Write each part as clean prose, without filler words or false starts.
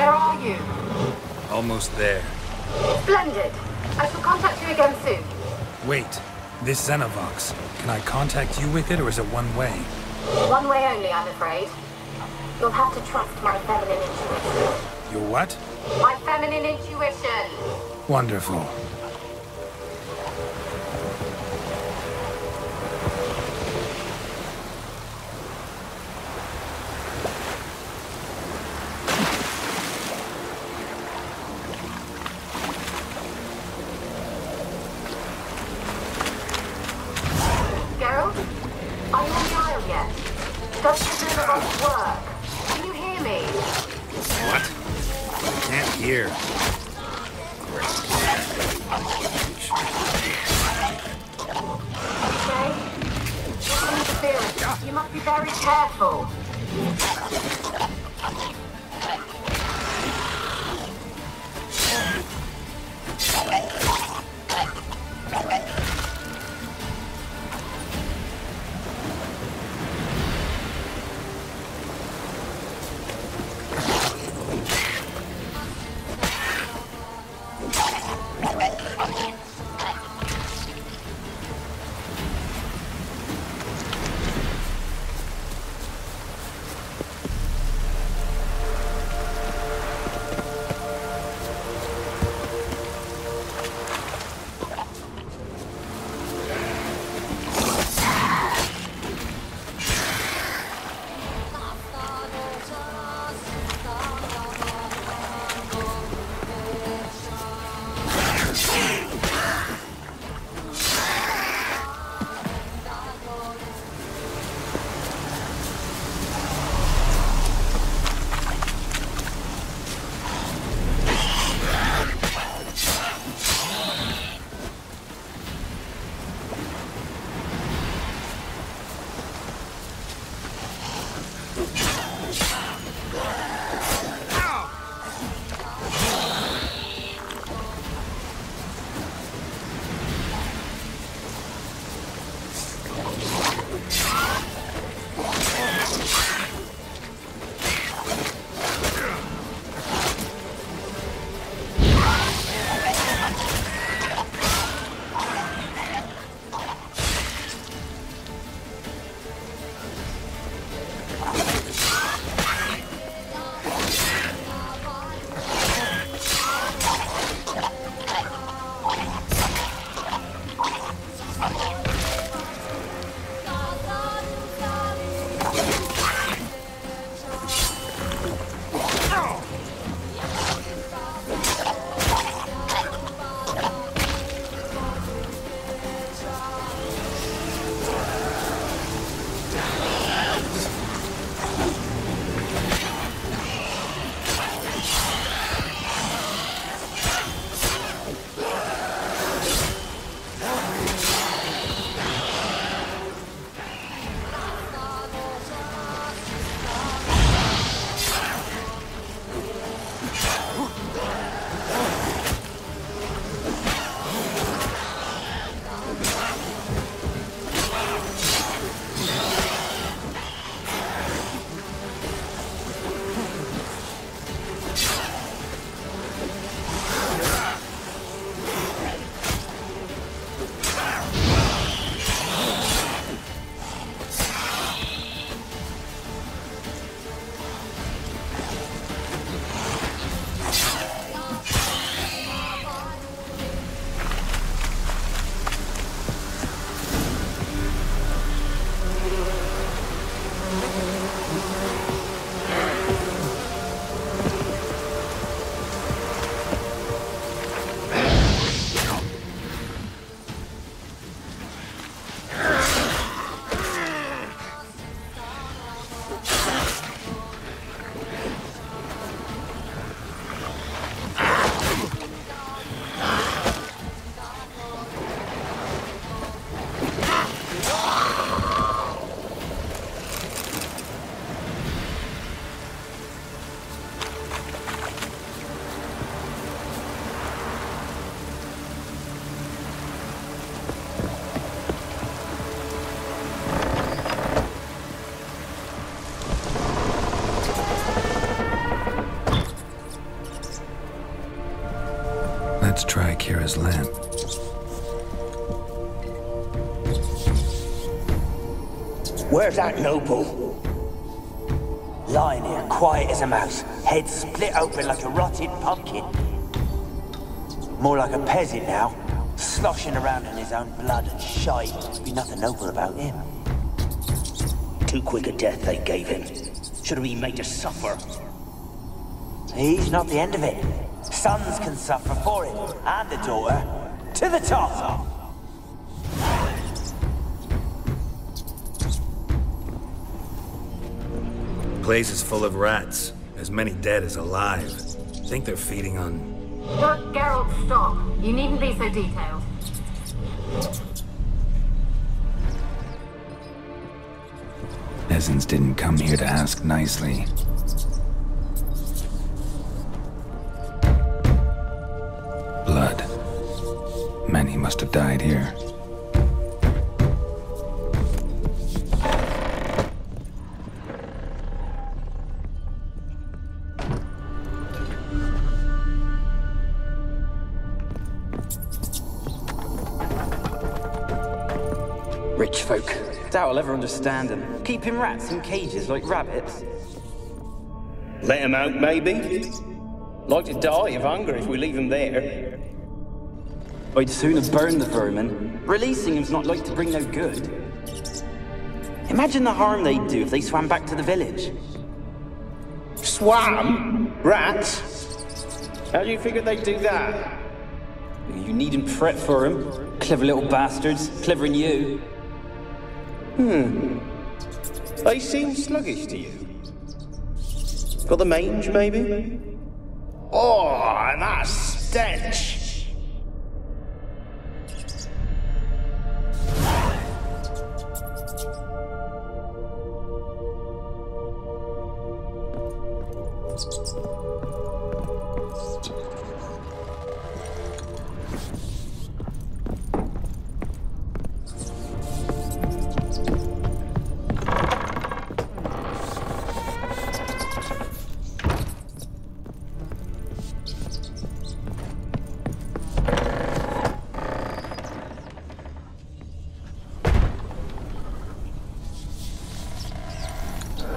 Where are you? Almost there. Splendid. I shall contact you again soon. Wait, this Xenovox. Can I contact you with it, or is it one way? One way only, I'm afraid. You'll have to trust my feminine intuition. Your what? My feminine intuition. Wonderful. Geralt? Are you on the aisle yet? Does the Xenovox work? Can you hear me? What? I can't hear. Okay? It's interference. You must be very careful. Let's try KEIRA's lamp. Where's that noble? Lying here, quiet as a mouse, head split open like a rotted pumpkin. More like a peasant now, sloshing around in his own blood and shite. Be nothing noble about him. Too quick a death they gave him. Should have been made to suffer. He's not the end of it. Sons can suffer for it, and the daughter. To the top! Place is full of rats. As many dead as alive. Think they're feeding on... Look, Geralt, stop. You needn't be so detailed. Peasants didn't come here to ask nicely. Blood. Many must have died here. Rich folk. Doubt I'll ever understand them. Keeping rats in cages like rabbits. Let them out, maybe? Like to die of hunger if we leave them there. I'd sooner burn the vermin. Releasing them's not like to bring no good. Imagine the harm they'd do if they swam back to the village. Swam? Rats? How do you figure they'd do that? You needn't fret for them. Clever little bastards. Clever than you. They seem sluggish to you. Got the mange, maybe? Oh, and that stench!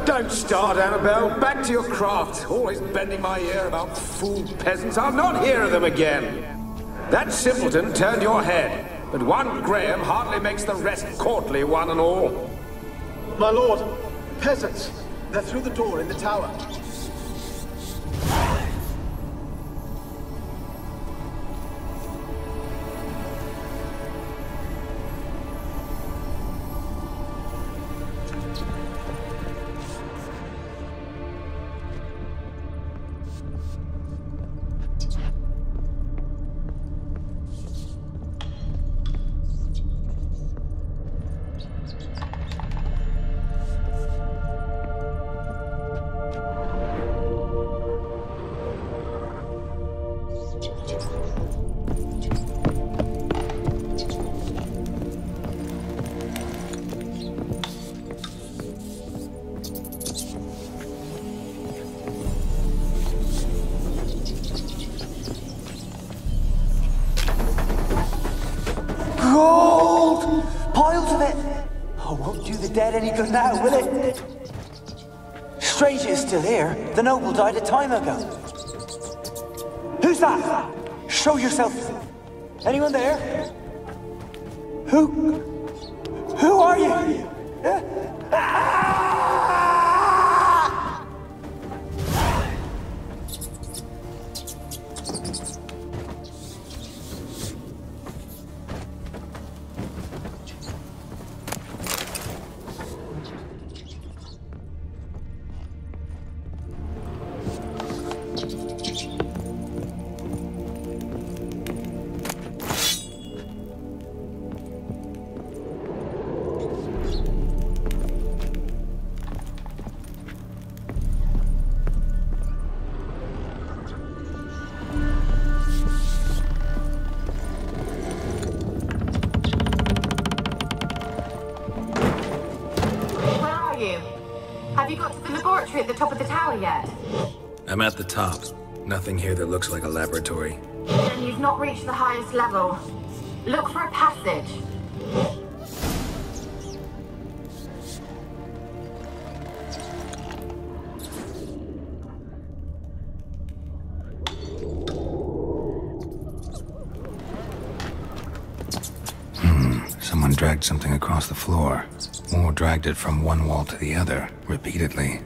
Don't start, Annabelle. Back to your craft. Always bending my ear about fooled peasants. I'll not hear of them again. That simpleton turned your head, but one Graham hardly makes the rest courtly, one and all. My lord, peasants. They're through the door in the tower. Gold! Piles of it! Oh, won't do the dead any good now, will it? Strange it's still here. The noble died a time ago. Who's that? Show yourself. Anyone there? Who are you? Have you got to the laboratory at the top of the tower yet? I'm at the top. Nothing here that looks like a laboratory. Then you've not reached the highest level. Look for a passage. Someone dragged something across the floor, or dragged it from one wall to the other, repeatedly.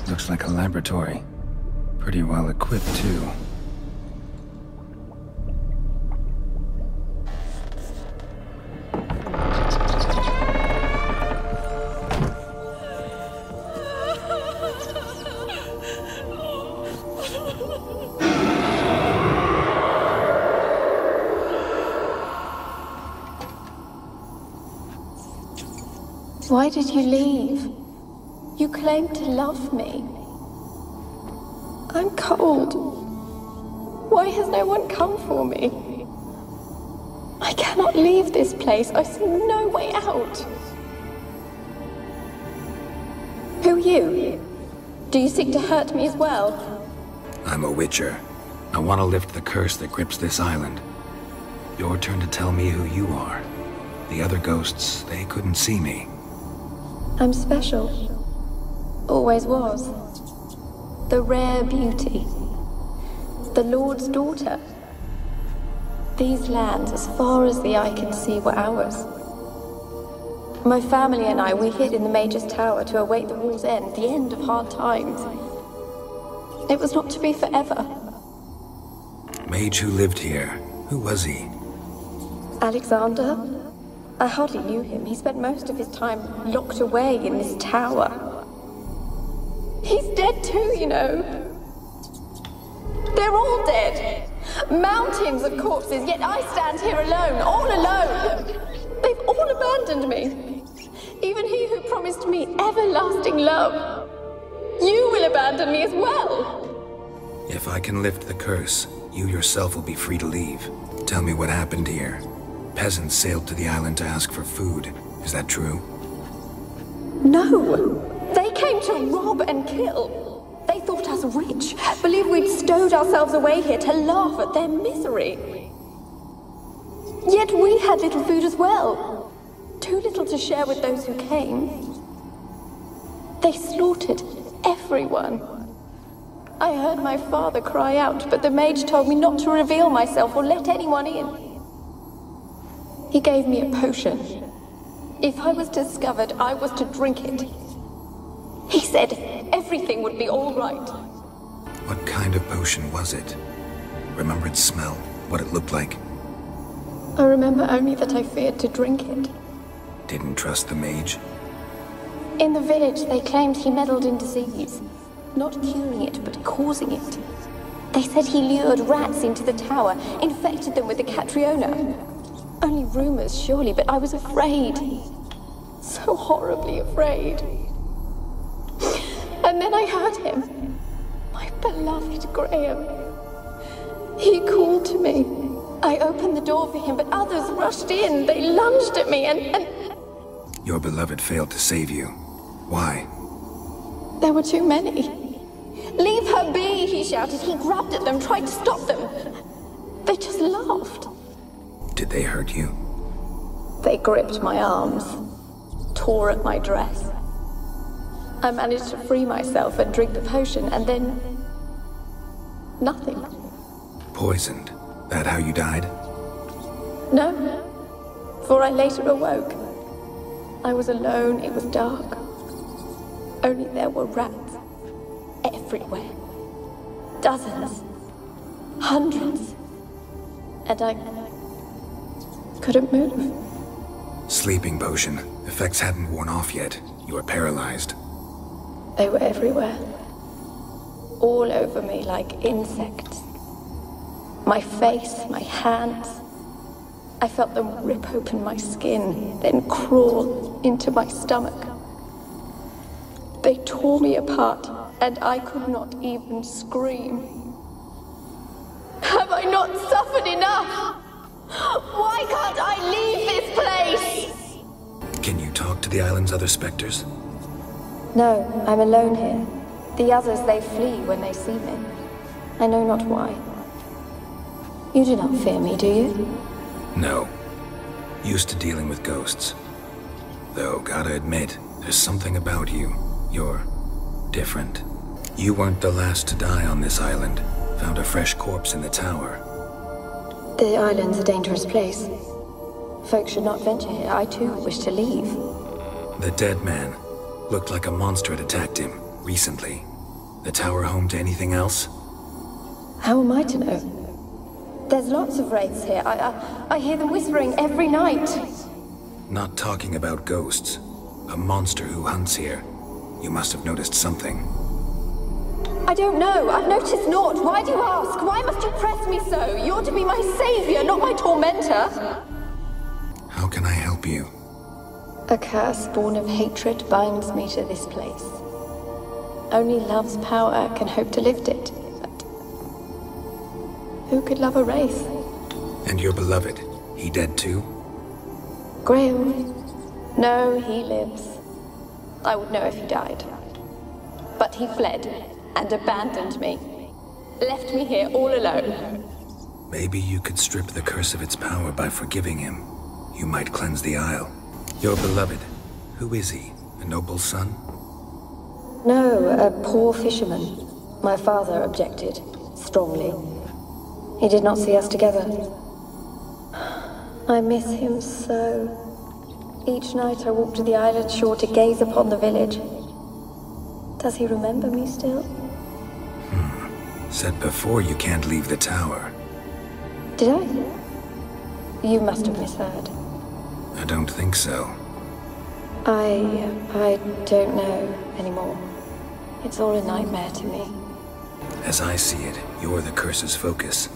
Looks like a laboratory. Pretty well equipped, too. Why did you leave? You claimed to love me. I'm cold. Why has no one come for me? I cannot leave this place. I see no way out. Who are you? Do you seek to hurt me as well? I'm a witcher. I want to lift the curse that grips this island. Your turn to tell me who you are. The other ghosts, they couldn't see me. I'm special. Always was. The rare beauty. The Lord's daughter. These lands, as far as the eye can see, were ours. My family and I, we hid in the Mage's Tower to await the war's end, the end of hard times. It was not to be forever. Mage who lived here. Who was he? Alexander? I hardly knew him. He spent most of his time locked away in this tower. He's dead too, you know. They're all dead. Mountains of corpses, yet I stand here alone, all alone. They've all abandoned me. Even he who promised me everlasting love. You will abandon me as well. If I can lift the curse, you yourself will be free to leave. Tell me what happened here. Peasants sailed to the island to ask for food. Is that true? No. They came to rob and kill. They thought us rich, believed we'd stowed ourselves away here to laugh at their misery. Yet we had little food as well. Too little to share with those who came. They slaughtered everyone. I heard my father cry out, but the mage told me not to reveal myself or let anyone in. He gave me a potion. If I was discovered, I was to drink it. He said everything would be all right. What kind of potion was it? Remember its smell? What it looked like? I remember only that I feared to drink it. Didn't trust the mage? In the village, they claimed he meddled in disease. Not curing it, but causing it. They said he lured rats into the tower, infected them with the Catriona. Only rumors, surely, but I was afraid. So horribly afraid. And then I heard him. My beloved Graham. He called to me. I opened the door for him, but others rushed in. They lunged at me and... Your beloved failed to save you. Why? There were too many. Leave her be, he shouted. He grabbed at them, tried to stop them. They just laughed. Did they hurt you? They gripped my arms, tore at my dress. I managed to free myself and drink the potion, and then... nothing. Poisoned? That how you died? No, for I later awoke. I was alone, it was dark. Only there were rats. Everywhere. Dozens. Hundreds. And I couldn't move. Sleeping potion. Effects hadn't worn off yet. You were paralyzed. They were everywhere. all over me like insects. My face, my hands. I felt them rip open my skin, then crawl into my stomach. They tore me apart, and I could not even scream. Have I not suffered enough? Why can't I leave this place? Can you talk to the island's other specters? No, I'm alone here. The others, they flee when they see me. I know not why. You do not fear me, do you? No. Used to dealing with ghosts. Though, gotta admit, there's something about you. You're different. You weren't the last to die on this island. Found a fresh corpse in the tower. The island's a dangerous place. Folk should not venture here. I too wish to leave. The dead man. Looked like a monster had attacked him, recently. The tower home to anything else? How am I to know? There's lots of wraiths here. I hear them whispering every night. Not talking about ghosts. A monster who hunts here. You must have noticed something. I don't know. I've noticed naught. Why do you ask? Why must you press me so? You're to be my savior, not my tormentor. How can I help you? A curse born of hatred binds me to this place. Only love's power can hope to lift it. But who could love a wraith? And your beloved, he dead too? Grail? No, he lives. I would know if he died. But he fled and abandoned me. Left me here all alone. Maybe you could strip the curse of its power by forgiving him. You might cleanse the isle. Your beloved, who is he? A noble son? No, a poor fisherman. My father objected, strongly. He did not see us together. I miss him so. Each night I walk to the island shore to gaze upon the village. Does he remember me still? Said before you can't leave the tower. Did I? You must have misheard. I don't think so. I don't know anymore. It's all a nightmare to me. As I see it, you're the curse's focus.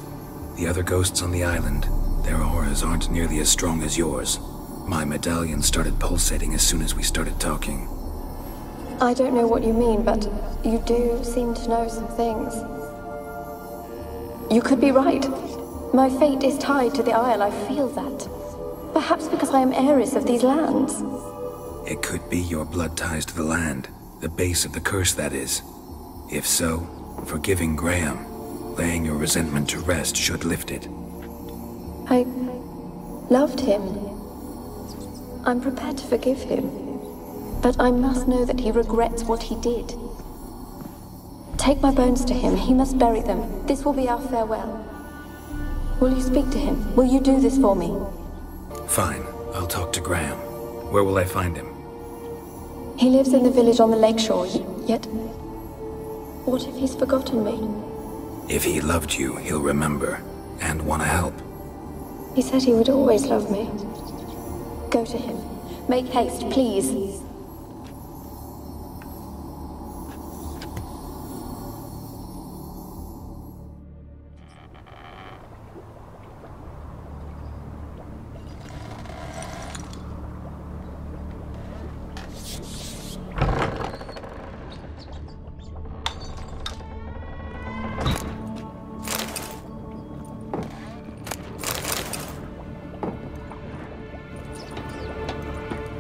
The other ghosts on the island, their auras aren't nearly as strong as yours. My medallion started pulsating as soon as we started talking. I don't know what you mean, but you do seem to know some things. You could be right. My fate is tied to the Isle, I feel that. Perhaps because I am heiress of these lands. It could be your blood ties to the land, the base of the curse, that is. If so, forgiving Graham, laying your resentment to rest should lift it. I loved him. I'm prepared to forgive him. But I must know that he regrets what he did. Take my bones to him. He must bury them. This will be our farewell. Will you speak to him? Will you do this for me? Fine. I'll talk to Graham. Where will I find him? He lives in the village on the lakeshore, yet... What if he's forgotten me? If he loved you, he'll remember, and want to help. He said he would always love me. Go to him. Make haste, please.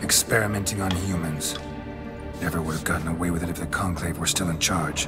Experimenting on humans. Never would have gotten away with it if the Conclave were still in charge.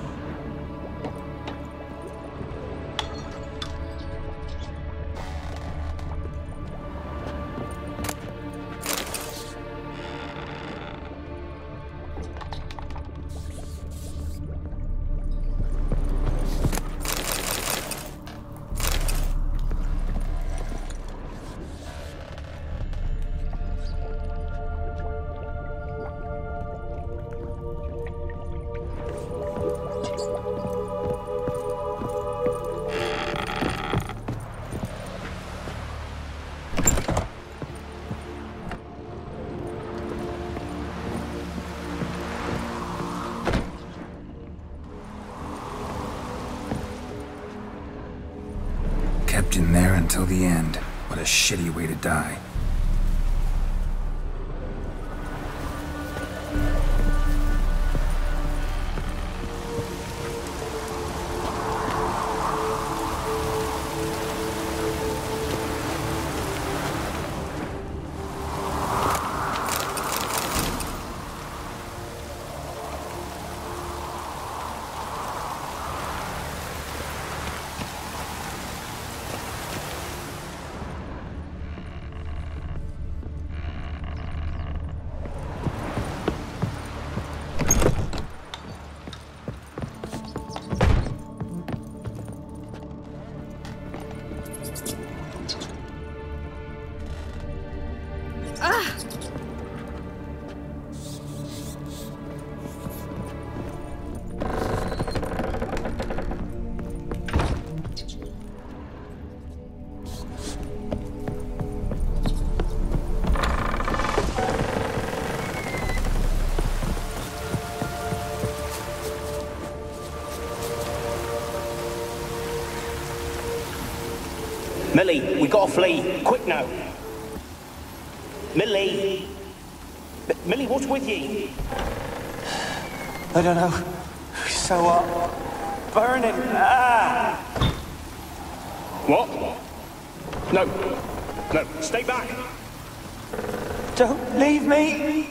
Kept in there until the end. What a shitty way to die. Millie, we gotta flee. Quick now. Millie! Millie, what's with you? I don't know. So burning. Ah! What? No. No, stay back. Don't leave me!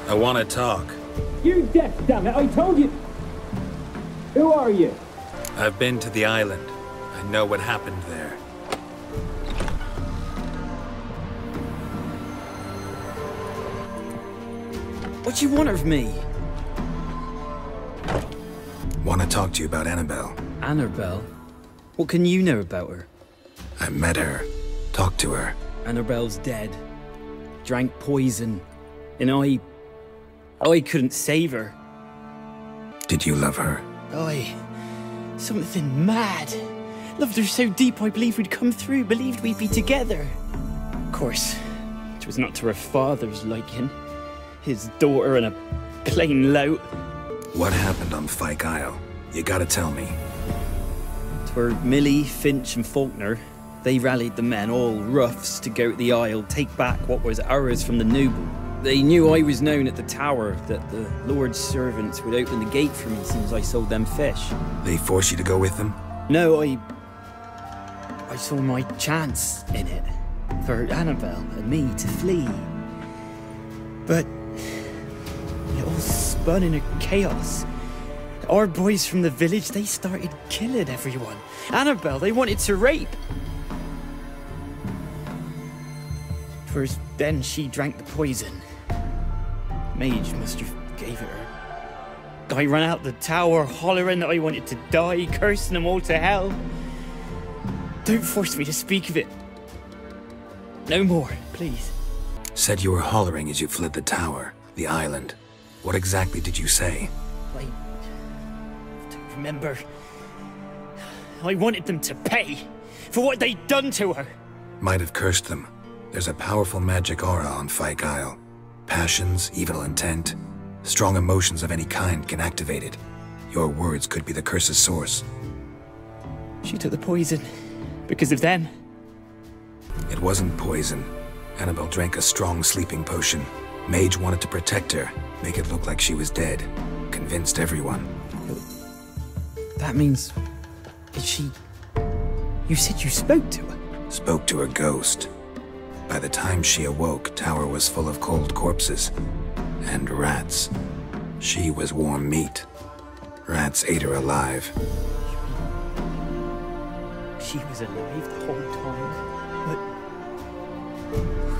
I want to talk. You deaf, damn it! I told you! Who are you? I've been to the island. I know what happened there. What do you want of me? Want to talk to you about Annabelle. Annabelle? What can you know about her? I met her. Talked to her. Annabelle's dead. Drank poison. And I couldn't save her. Did you love her? Something mad. Loved her so deep I believed we'd come through, believed we'd be together. Of course, it was not to her father's liking. His daughter and a plain lout. What happened on FYKE Isle? You gotta tell me. 'Twere Millie, Finch and Faulkner. They rallied the men, all roughs, to go to the Isle, take back what was ours from the noble. They knew I was known at the tower, that the Lord's servants would open the gate for me since I sold them fish. They forced you to go with them? No, I saw my chance in it, for Annabelle and me to flee. But it all spun in a chaos. Our boys from the village, they started killing everyone. Annabelle, they wanted to rape. First, then she drank the poison. Mage must have gave it her. I ran out the tower, hollering that I wanted to die, cursing them all to hell. Don't force me to speak of it. No more, please. Said you were hollering as you fled the tower, the island. What exactly did you say? I don't remember. I wanted them to pay for what they'd done to her. Might have cursed them. There's a powerful magic aura on FYKE Isle. Passions, evil intent, strong emotions of any kind can activate it. Your words could be the curse's source. She took the poison because of them. It wasn't poison. Annabelle drank a strong sleeping potion. Mage wanted to protect her, make it look like she was dead. Convinced everyone. That means... Is she... You said you spoke to her? Spoke to her ghost. By the time she awoke, Tower was full of cold corpses. And rats. She was warm meat. Rats ate her alive. She was alive the whole time? But...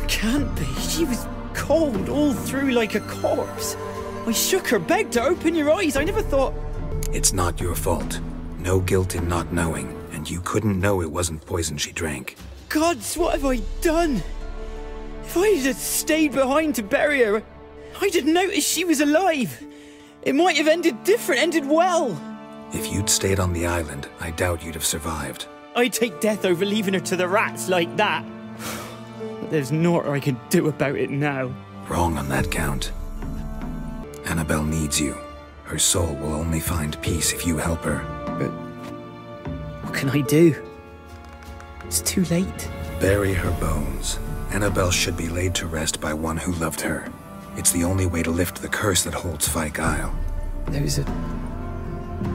Can't be. She was cold all through like a corpse. I shook her, begged her, open your eyes. I never thought... It's not your fault. No guilt in not knowing, and you couldn't know it wasn't poison she drank. Gods, what have I done? If I had stayed behind to bury her, I'd have noticed she was alive. It might have ended different, ended well. If you'd stayed on the island, I doubt you'd have survived. I'd take death over leaving her to the rats like that. But there's naught I can do about it now. Wrong on that count. Annabelle needs you. Her soul will only find peace if you help her. But what can I do? It's too late. Bury her bones. Annabelle should be laid to rest by one who loved her. It's the only way to lift the curse that holds FYKE. Those are...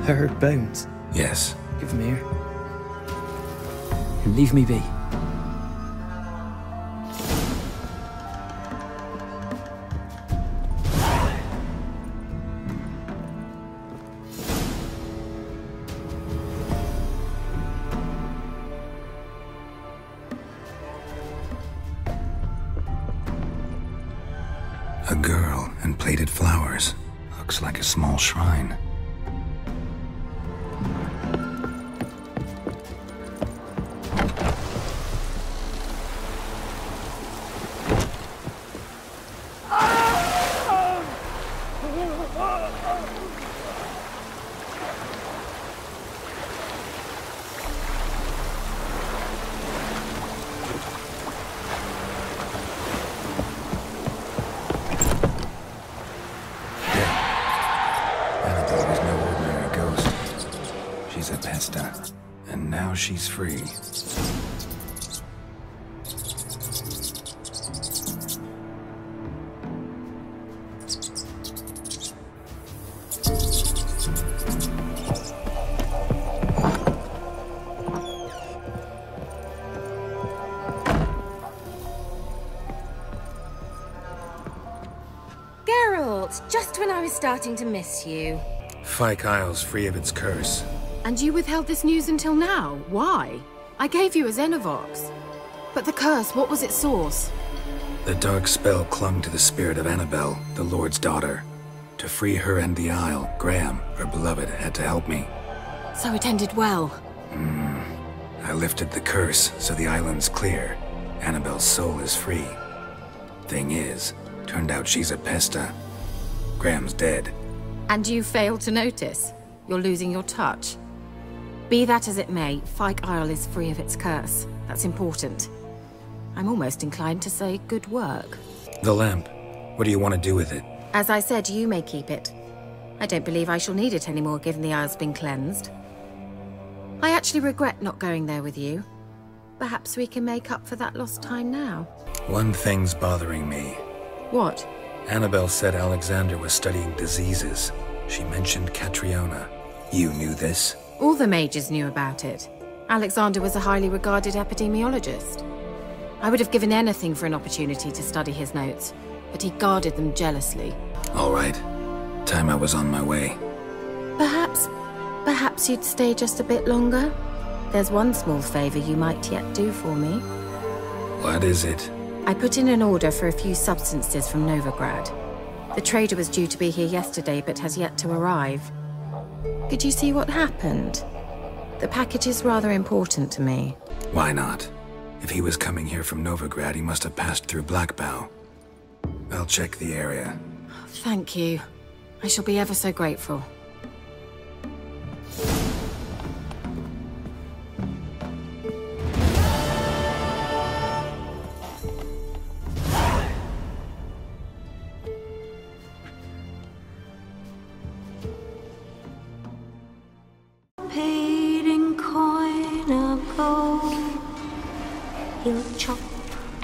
her bones? Yes. Give them here. And leave me be. A girl and plated flowers. Looks like a small shrine. And now she's free. Geralt, just when I was starting to miss you. FYKE's free of its curse. And you withheld this news until now? Why? I gave you a Xenovox. But the curse, what was its source? The dark spell clung to the spirit of Annabelle, the Lord's daughter. To free her and the Isle, Graham, her beloved, had to help me. So it ended well. I lifted the curse, so the island's clear. Annabelle's soul is free. Thing is, turned out she's a pesta. Graham's dead. And you failed to notice? You're losing your touch. Be that as it may, FYKE is free of its curse. That's important. I'm almost inclined to say good work. The lamp. What do you want to do with it? As I said, you may keep it. I don't believe I shall need it anymore, given the Isle's been cleansed. I actually regret not going there with you. Perhaps we can make up for that lost time now. One thing's bothering me. What? Annabelle said Alexander was studying diseases. She mentioned Catriona. You knew this? All the mages knew about it. Alexander was a highly regarded epidemiologist. I would have given anything for an opportunity to study his notes, but he guarded them jealously. All right. Time I was on my way. Perhaps you'd stay just a bit longer? There's one small favor you might yet do for me. What is it? I put in an order for a few substances from Novigrad. The trader was due to be here yesterday, but has yet to arrive. Could you see what happened? The package is rather important to me. Why not? If he was coming here from Novigrad, he must have passed through Blackbow. I'll check the area. Thank you. I shall be ever so grateful. Paid in coin of gold, he'll chop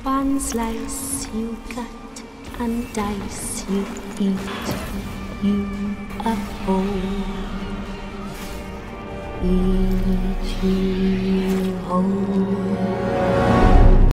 One slice you cut and dice you eat, you a whole. Eat you whole.